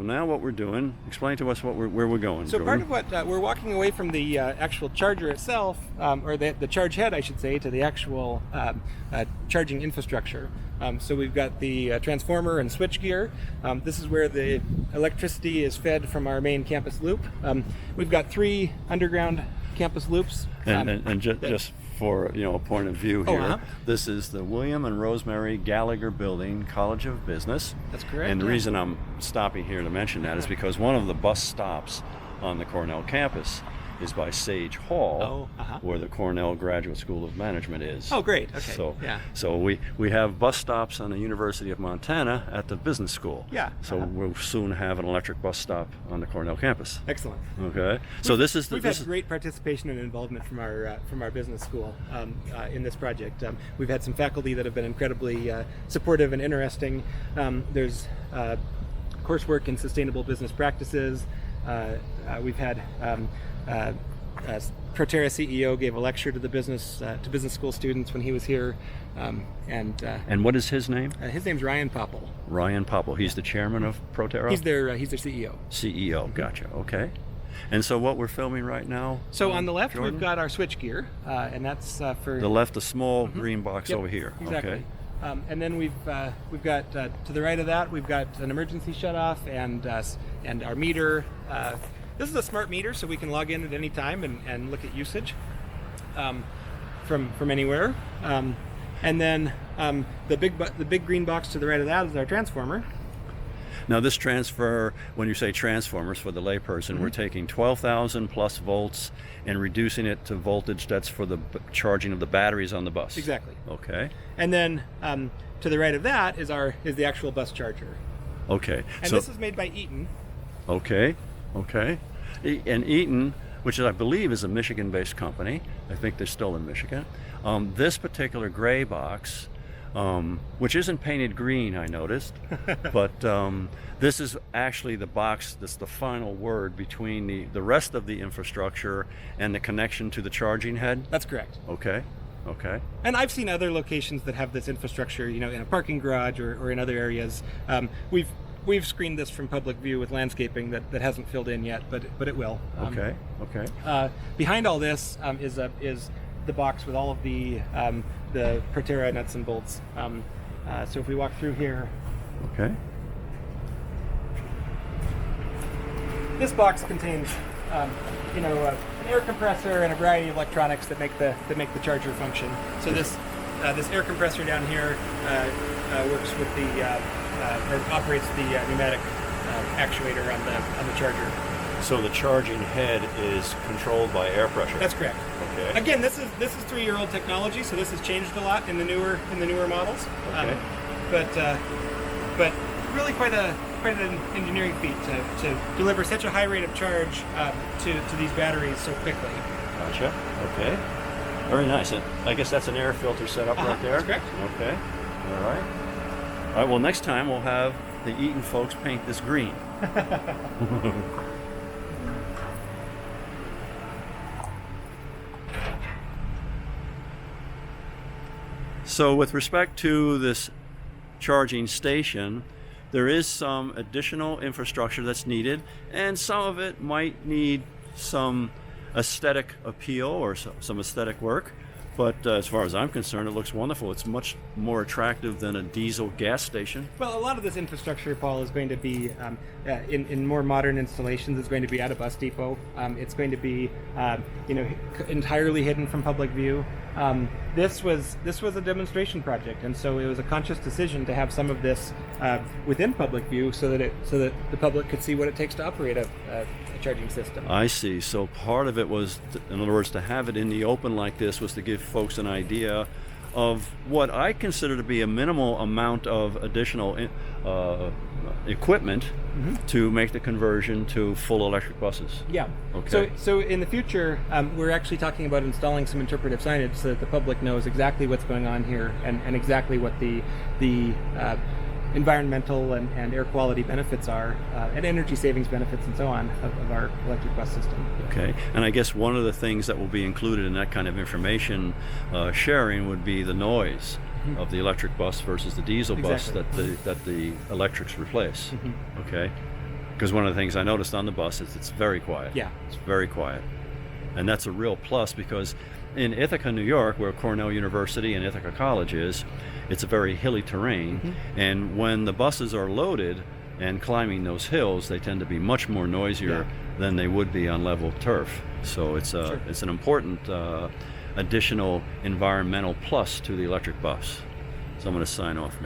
now what we're doing, explain to us where we're going. So Jordan. part of what we're walking away from the actual charger itself, or the charge head, I should say, to the actual charging infrastructure. So we've got the transformer and switch gear. This is where the electricity is fed from our main campus loop. We've got 3 underground campus loops. Just for a point of view here, Uh-huh. This is the William and Rosemary Gallagher Building, College of Business. That's correct. And the yeah. reason I'm stopping here to mention that is because one of the bus stops on the Cornell campus is by Sage Hall, where the Cornell Graduate School of Management is. Oh, great. Okay. So, yeah. so we have bus stops on the University of Montana at the business school. Yeah. So we'll soon have an electric bus stop on the Cornell campus. Excellent. Okay. So this is we've had great participation and involvement from our business school in this project. We've had some faculty that have been incredibly supportive and interesting. There's coursework in sustainable business practices. We've had Proterra CEO gave a lecture to the business school students when he was here, and what is his name? His name's Ryan Popple. Ryan Popple. He's the chairman of Proterra. He's their CEO. CEO. Gotcha. Okay. And so what we're filming right now? So on the left, Jordan? we've got our switch gear, and that's for the left, a small green box Yep, over here. Exactly. Okay. And then we've got to the right of that, we've got an emergency shutoff and our meter. This is a smart meter, so we can log in at any time and look at usage from anywhere. And then the big green box to the right of that is our transformer. Now this transfer, when you say transformers for the layperson, we're taking 12,000 plus volts and reducing it to voltage that's for the charging of the batteries on the bus. Exactly. Okay. And then to the right of that is the actual bus charger. Okay. And so, this is made by Eaton. Okay. Okay. And Eaton, which I believe is a Michigan-based company, I think they're still in Michigan. This particular gray box, which isn't painted green, I noticed, but this is actually the box that's the final word between the rest of the infrastructure and the connection to the charging head? That's correct. Okay. Okay. And I've seen other locations that have this infrastructure, in a parking garage or in other areas. We've screened this from public view with landscaping that hasn't filled in yet, but it will. Okay. Okay. Behind all this is the box with all of the Proterra nuts and bolts. So if we walk through here, Okay. this box contains an air compressor and a variety of electronics that make the charger function. So this air compressor down here works with or operates the pneumatic actuator on the charger. So the charging head is controlled by air pressure. That's correct. Okay. Again, this is 3-year-old technology, so this has changed a lot in the newer models. Okay. But really quite an engineering feat to deliver such a high rate of charge to these batteries so quickly. Gotcha. Okay. Very nice. And I guess that's an air filter set up right there. That's correct. Okay. All right. All right. Well, next time we'll have the Eaton folks paint this green. So with respect to this charging station, there is some additional infrastructure that's needed, and some of it might need some aesthetic appeal or some aesthetic work. But as far as I'm concerned, it looks wonderful. It's much more attractive than a diesel gas station. Well, a lot of this infrastructure, Paul, is going to be in more modern installations. It's going to be at a bus depot. It's going to be entirely hidden from public view. This was a demonstration project, and so it was a conscious decision to have some of this within public view, so that the public could see what it takes to operate a charging system. I see. So part of it was, in other words, to have it in the open like this was to give folks an idea of what I consider to be a minimal amount of additional equipment to make the conversion to full electric buses. Yeah. Okay. So in the future, we're actually talking about installing some interpretive signage so that the public knows exactly what's going on here and exactly what the environmental and air quality benefits are, and energy savings benefits and so on of our electric bus system. Okay, and I guess one of the things that will be included in that kind of information sharing would be the noise of the electric bus versus the diesel bus that the electrics replace. Okay, Because one of the things I noticed on the bus is it's very quiet. Yeah. It's very quiet. And that's a real plus, because in Ithaca, New York, where Cornell University and Ithaca College is, it's a very hilly terrain. And when the buses are loaded and climbing those hills, they tend to be much more noisier than they would be on level turf. So it's it's an important additional environmental plus to the electric bus. So I'm going to sign off now.